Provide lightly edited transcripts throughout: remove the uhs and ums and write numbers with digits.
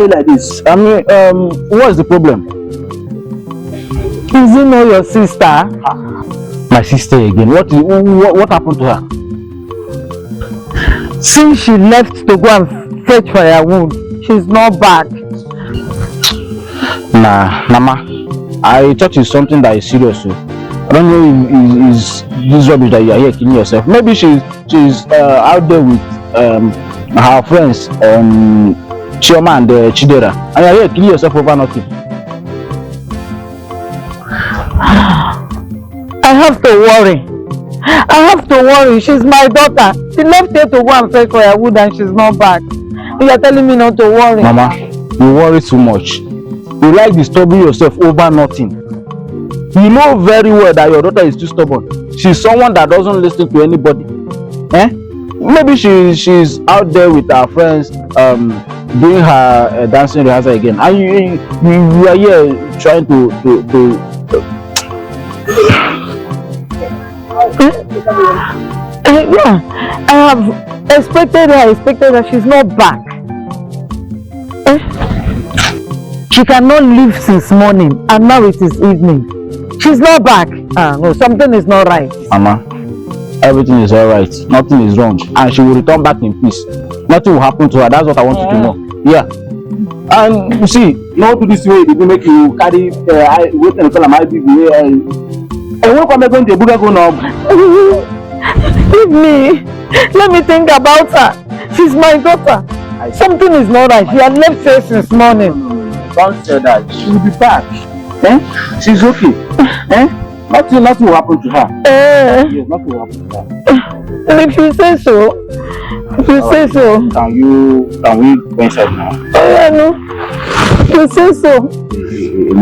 Like this. I mean, what's the problem? Is it not your sister? My sister again. What happened to her? Since she left to go and fetch firewood, she's not back. Nah, Mama. I thought it's something that is serious. I don't know if is this rubbish that you are here killing yourself. Maybe she's out there with her friends Chioma and Chidera, and you're here killing yourself over nothing. I have to worry. She's my daughter. She left here to go and fetch firewood and she's not back. You're telling me not to worry. Mama, you worry too much. You like disturbing yourself over nothing. You know very well that your daughter is too stubborn. She's someone that doesn't listen to anybody. Maybe she's out there with her friends doing her dancing rehearsal again, and you are here trying to yeah, I have expected her. She's not back. She cannot leave since morning, and now it is evening. She's not back. No, something is not right. Mama, everything is alright. Nothing is wrong, and she will return back in peace. Nothing will happen to her. That's what I want you to know. Yeah. And you see, not to this way, they will make you carry wait and call my baby. And when come going to Buga go now? Leave me. Let me think about her. She's my daughter. Something is not right. She had left here since morning. Don't say that. She will be back. She's okay. Nothing will happen to her. Yes, nothing will happen to her. If you say so. Can we go inside now? No. You say so. You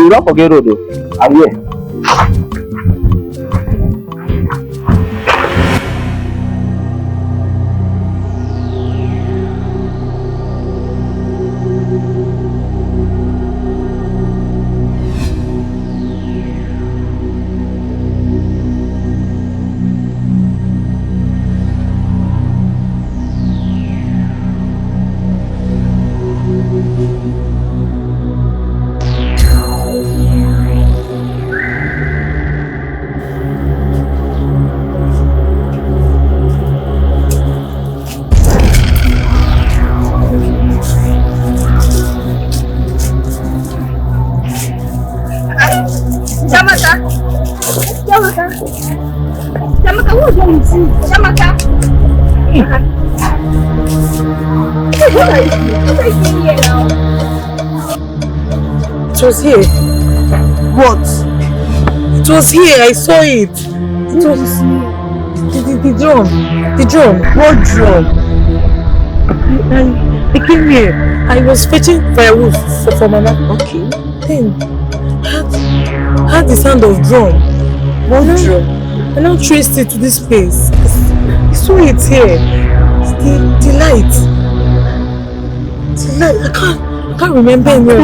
don't forget though. I'm here. It was here. What? It was here. I saw it. It was the drum. The drum. What drum? I came here. I was fetching firewood for Mama. Okay. Then I had the sound of drum. What drum? I now traced it to this place. I saw it here. The light. The light. I can't remember anywhere.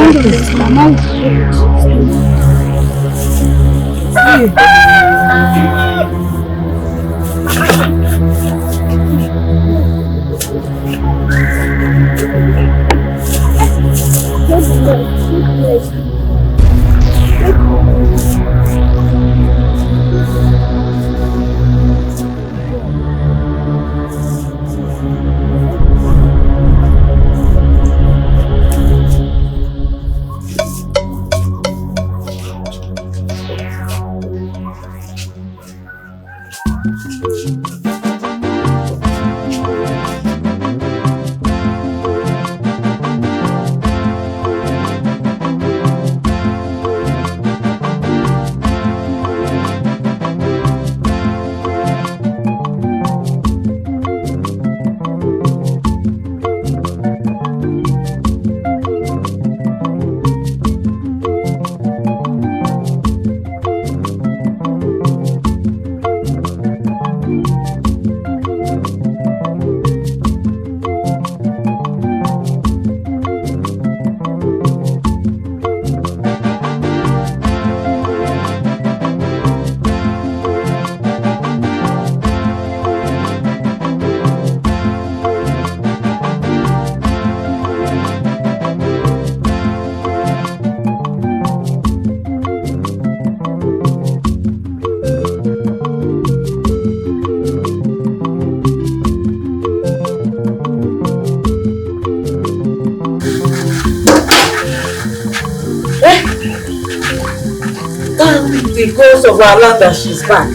The ghost of our land that she's back.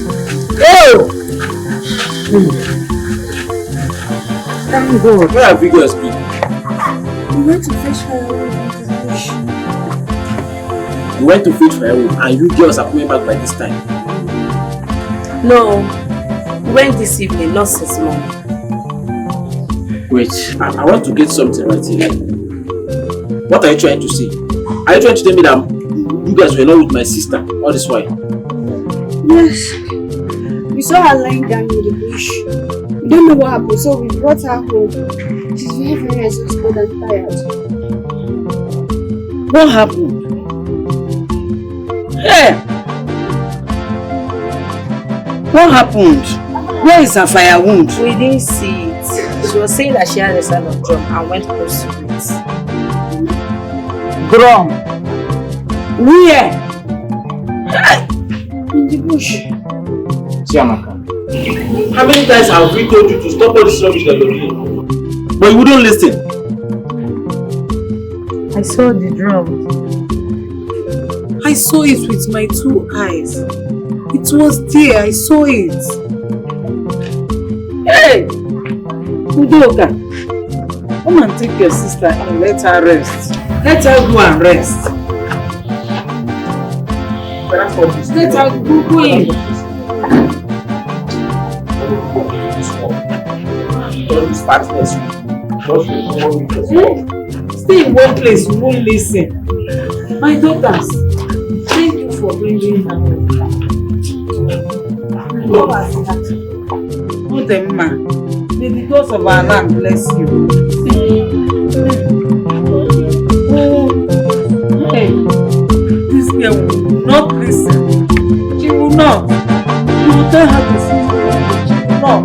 Oh! Thank God. Where have you guys been? We went to fetch firewood into the bush. You went to fetch firewood and you girls are coming back by this time. No, we went this evening, not since morning. Wait, I want to get something right here. What are you trying to say? Are you trying to tell me that you guys were not with my sister all this while? Yes. We saw her lying down in the bush. We don't know what happened, so we brought her home. She's very, very exhausted and tired. What happened? Hey! What happened? Where is her fire wound? We didn't see it. She was saying that she had a sound of drum and went close to it. Drum? Where? In the bush. Chiamaka, how many times have we told you to stop all this rubbish that you're doing? But you wouldn't listen. I saw the drum. I saw it with my 2 eyes. It was there. I saw it. Hey! Udoka, come and take your sister and let her rest. Let her go and rest. Let her go in. Stay in one place, you won't listen. My daughters, thank you for bringing her. Put them, man. May the gods of our land bless you. Oh, hey, this girl will not listen. She will not. You will tell her to see. She will not.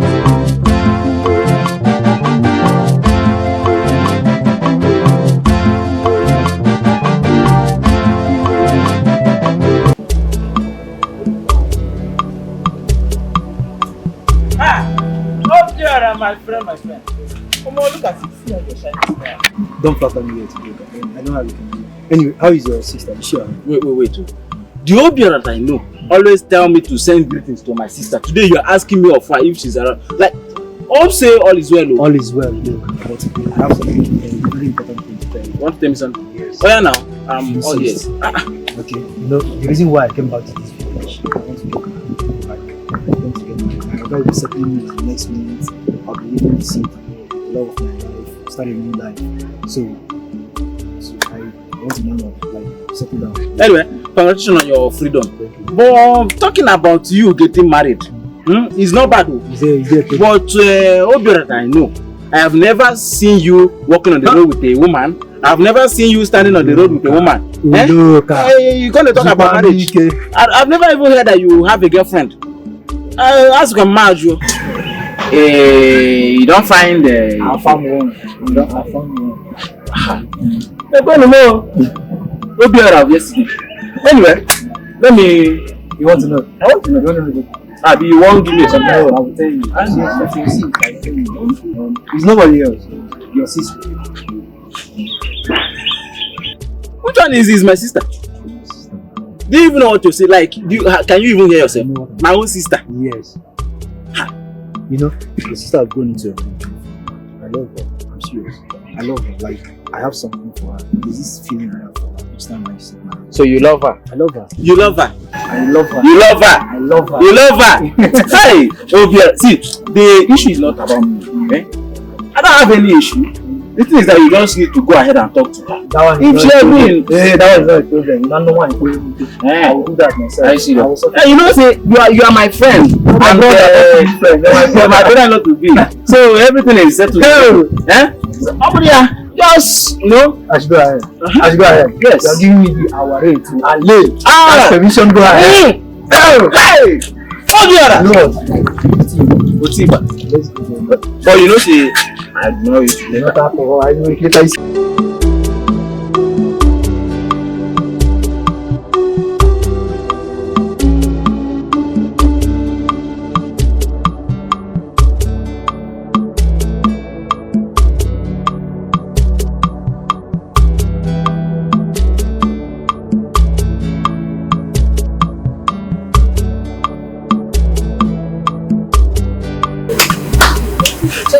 My friend. Come on, look at it. See how you're shining. Don't flatter me yet, Udoka. I know how you can do. Anyway, how is your sister? Is she alright? Wait. The Obia that I know always tell me to send greetings to my sister. Today you're asking me of her if she's around. Like, all say all is well. All is well, look. But I have something very important thing to tell you. Want to tell me something? Yes. Oh yeah, now. Oh yes. Okay. You know, the reason why I came back to this village, I want to get married. I want to get married. My brother will be settling me next minute. I'll be able to see the love of my life, start a new life. So I want to settle down. Anyway, congratulations on your freedom. But talking about you getting married, it's not bad. But Obia that I know, I have never seen you walking on the road with a woman. I've never seen you standing on the road with a woman. You're going to talk about marriage. I've never even heard that you have a girlfriend. As you can imagine. You don't find I found one. I found one. I don't know. What be out of yesterday? Anyway, let me. You want to know? I want to know. You want to know? Abi, you won't give me something. No, I will tell you. It's nobody else. Your sister. Which one is this, my sister? Do you even know what to say? Like, can you even hear yourself? No. My own sister. Yes. You know, your sister has grown into a man. I love her. I'm serious. I love her. Like, I have something for her. There's this feeling I have for her each time I see her. So you love her? I love her. You love her? I love her. You love her? I love her. You love her? Hey! Obia, see, the issue is not about me. Eh? I don't have any issue. The thing is that you just need to go ahead and talk to her. That one If is she not a win, problem. That one is not a problem. You don't know why I'm going to do. I will do that myself. I see I will that. sort Hey, you know, say you are my friend. my And brother, my brother not to be. So everything is settled. Eh? So, just, you know. I should go ahead. I should go ahead. Yes. You are giving me the hour rate to allay. Ah! That's permission. Go ahead. Hey! Obiora! Lord. Otiba. Let's go. But you know, say, I know you. You're not alcohol. I know it later.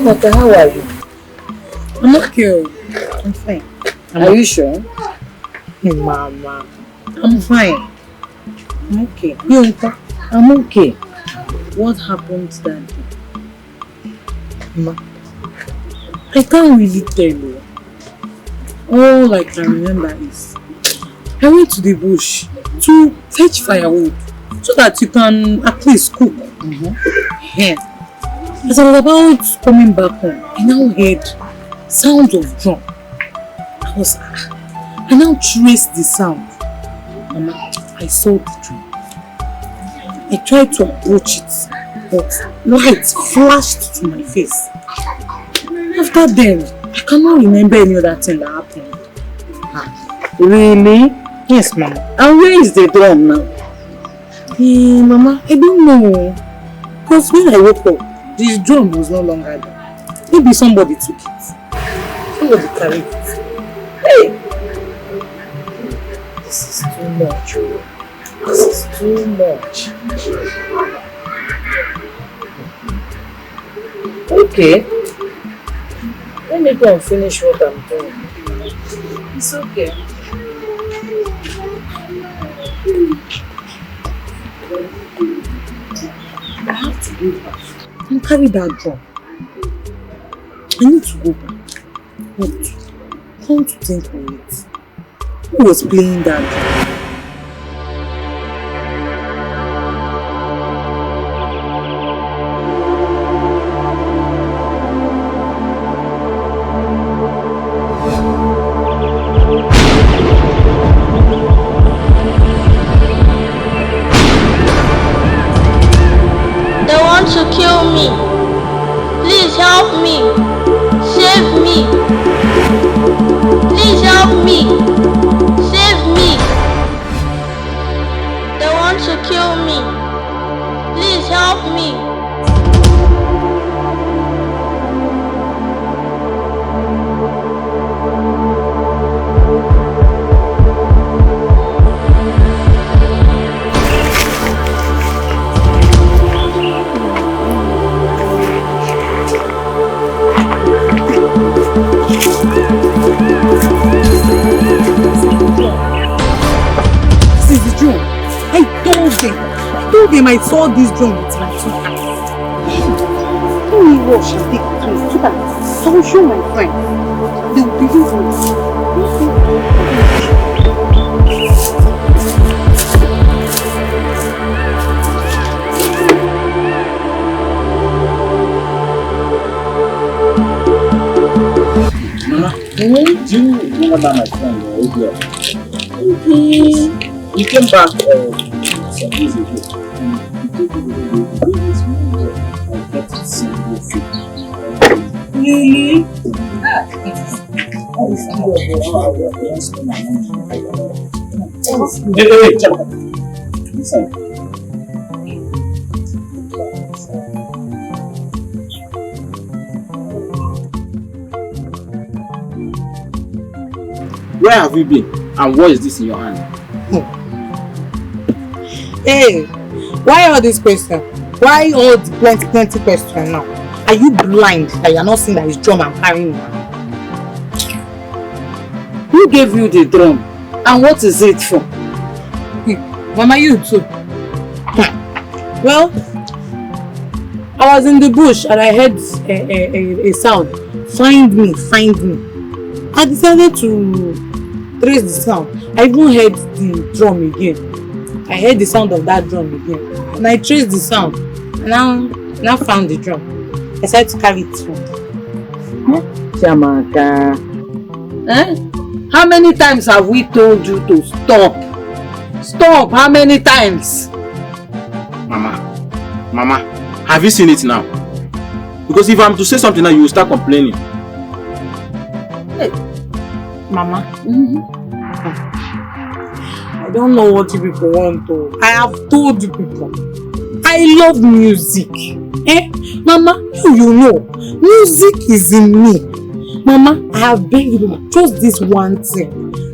Mother, how are you? I'm okay. I'm fine. Are you sure? Hey, Mama. I'm fine. I'm okay. You okay? I'm okay. What happened that day? Ma. I can't really tell you. All I can remember is I went to the bush to fetch firewood so that you can at least cook. Yeah. As I was about coming back home, I now heard sounds of drum. I now traced the sound. Mama, I saw the drum. I tried to approach it, but light flashed to my face. After then, I cannot remember any other thing that happened. Really? Yes, Mama. And where is the drum now? Mama, I don't know. Because when I woke up, the drum was no longer there. Maybe somebody took it. Somebody carried it. Hey! This is too much. This is too much. Okay. Let me go and finish what I'm doing. It's okay. I have to go back and carry that drum. I need to go back. But come to think of it, who was playing that drum? To kill me. Please help me. Save me. Please help me. Save me. They want to kill me. Please help me. I saw this drum with my 2 eyes. Tell me what she did to me so that I will show my friends. They will believe me. Mama, do you know that my friend Obia? Okay. He came back some days ago. He told me that he this morning I get to see this Really? Hey, Chama. Listen. Where have you been? And what is this in your hand? Hey, why all this question? Why all the plenty question now? Are you blind that you're not seeing that it's drum I'm carrying now? Who gave you the drum? And what is it for? Mama, you too. Well, I was in the bush and I heard a sound. Find me. I decided to trace the sound. I even heard the drum again. I heard the sound of that drum again. And I traced the sound. And now found the drum. I decided to carry it home. Chamaka. How many times have we told you to stop? Stop! How many times? Mama, have you seen it now? Because if I'm to say something now, you will start complaining. Hey, Mama. I don't know what you people want to. I have told you people. I love music. Mama, you know, music is in me. Mama, I have begged you just this one thing.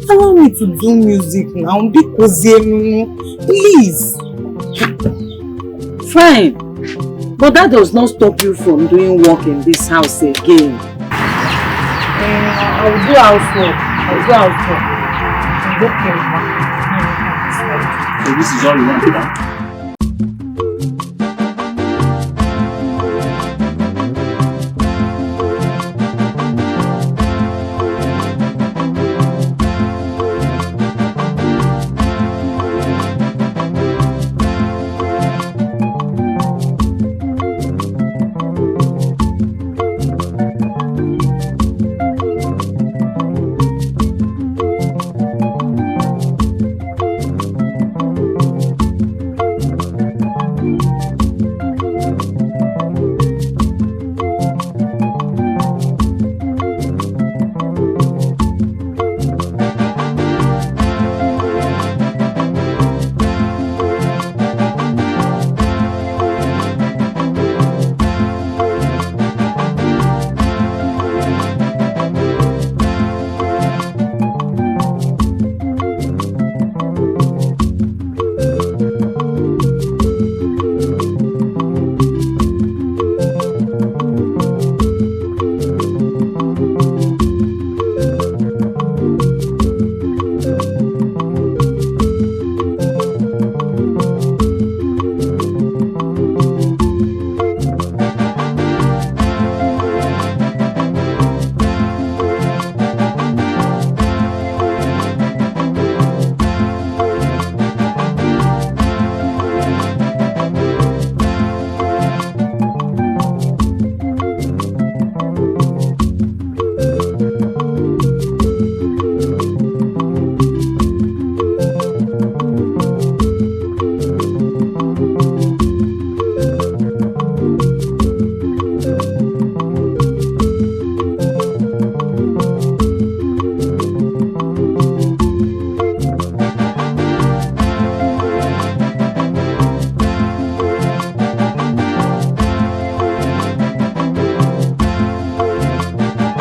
Allow me to do music now because please. Fine. But that does not stop you from doing work in this house again. I will do housework. It's okay, Mama. So this is all you want now?